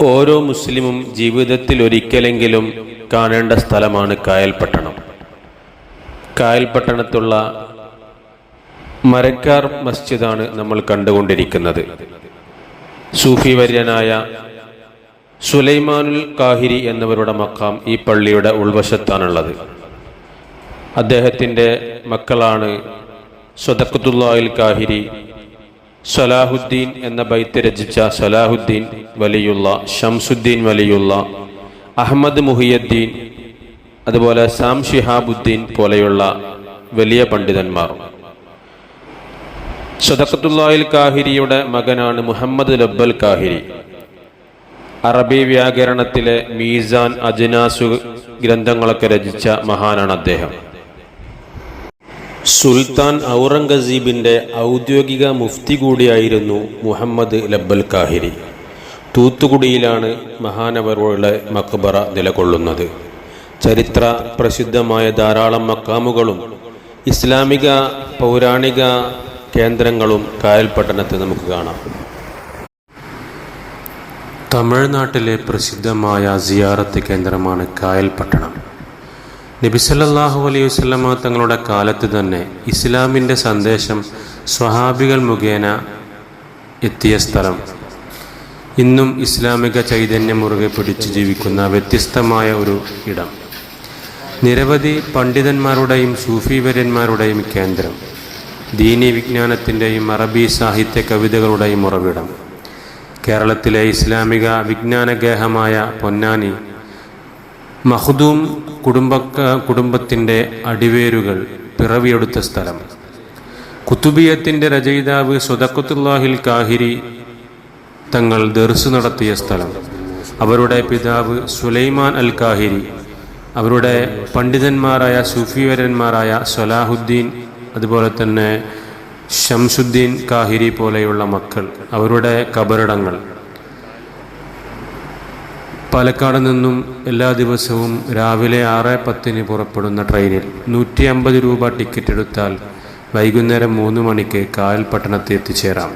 ഓരോ മുസ്ലിമും ജീവിതത്തിൽ ഒരിക്കലെങ്കിലും കാണേണ്ട സ്ഥലമാണ് കായൽപട്ടണം. കായൽപട്ടണത്തുള്ള മരക്കാർ മസ്ജിദാണ് നമ്മൾ കണ്ടുകൊണ്ടിരിക്കുന്നത്. സൂഫി വര്യനായ സുലൈമാനുൽ കാഹിരി എന്നവരുടെ മഖാം ഈ പള്ളിയുടെ ഉൾവശത്താണുള്ളത്. അദ്ദേഹത്തിൻ്റെ മക്കളാണ് സ്വദഖത്തുല്ലാഹിൽ കാഹിരി, സലാഹുദ്ദീൻ എന്ന ബൈത്ത് രചിച്ച സലാഹുദ്ദീൻ വലിയുള്ള, ഷംസുദ്ദീൻ വലിയുള്ള, അഹമ്മദ് മുഹിയുദ്ദീൻ, അതുപോലെ സാം ഷിഹാബുദ്ദീൻ പോലെയുള്ള വലിയ പണ്ഡിതന്മാർ. സ്വദഖത്തുല്ലാഹിൽ കാഹിരിയുടെ മകനാണ് മുഹമ്മദ് ലബ്ബൽ കാഹിരി. അറബി വ്യാകരണത്തിലെ മീസാൻ, അജ്നാസു ഗ്രന്ഥങ്ങളൊക്കെ രചിച്ച മഹാനാണ് അദ്ദേഹം. സുൽത്താൻ ഔറംഗസീബിൻ്റെ ഔദ്യോഗിക മുഫ്തി കൂടിയായിരുന്നു മുഹമ്മദ് ലബ്ബൽ കാഹിരി. തൂത്തുകുടിയിലാണ് മഹാനവറുകളുടെ മഖ്ബറ നിലകൊള്ളുന്നത്. ചരിത്ര പ്രസിദ്ധമായ ധാരാളം മക്കാമുകളും ഇസ്ലാമിക പൗരാണിക കേന്ദ്രങ്ങളും കായൽപട്ടണത്ത് നമുക്ക് കാണാം. തമിഴ്നാട്ടിലെ പ്രസിദ്ധമായ സിയാറത്ത് കേന്ദ്രമാണ് കായൽപട്ടണം. നബി സല്ലല്ലാഹു അലൈഹി വസല്ലമ തങ്ങളുടെ കാലത്ത് തന്നെ ഇസ്ലാമിൻ്റെ സന്ദേശം സ്വഹാബികൾ മുഖേന എത്തിയ സ്ഥലം. ഇന്നും ഇസ്ലാമിക ചൈതന്യം മുറുകെ പിടിച്ച് ജീവിക്കുന്ന വ്യത്യസ്തമായ ഒരു ഇടം. നിരവധി പണ്ഡിതന്മാരുടെയും സൂഫിവര്യന്മാരുടെയും കേന്ദ്രം. ദീനി വിജ്ഞാനത്തിൻ്റെയും അറബി സാഹിത്യ കവിതകളുടെയും ഉറവിടം. കേരളത്തിലെ ഇസ്ലാമിക വിജ്ഞാനഗേഹമായ പൊന്നാനി മഖ്ദൂം കുടുംബത്തിൻ്റെ അടിവേരുകൾ പിറവിയെടുത്ത സ്ഥലം. കുത്തുബിയത്തിൻ്റെ രചയിതാവ് സ്വദഖത്തുല്ലാഹിൽ കാഹിരി തങ്ങൾ ദർസ് നടത്തിയ സ്ഥലം. അവരുടെ പിതാവ് സുലൈമാൻ അൽ കാഹിരി, അവരുടെ പണ്ഡിതന്മാരായ സൂഫിവര്യന്മാരായ സലാഹുദ്ദീൻ, അതുപോലെ തന്നെ ഷംസുദ്ദീൻ കാഹിരി പോലെയുള്ള മക്കൾ, അവരുടെ കബറിടങ്ങൾ. പാലക്കാട് നിന്നും എല്ലാ ദിവസവും രാവിലെ 6:10 പുറപ്പെടുന്ന ട്രെയിനിൽ 150 രൂപ ടിക്കറ്റ് എടുത്താൽ വൈകുന്നേരം 3 മണിക്ക് കായൽപട്ടണത്ത് എത്തിച്ചേരാം.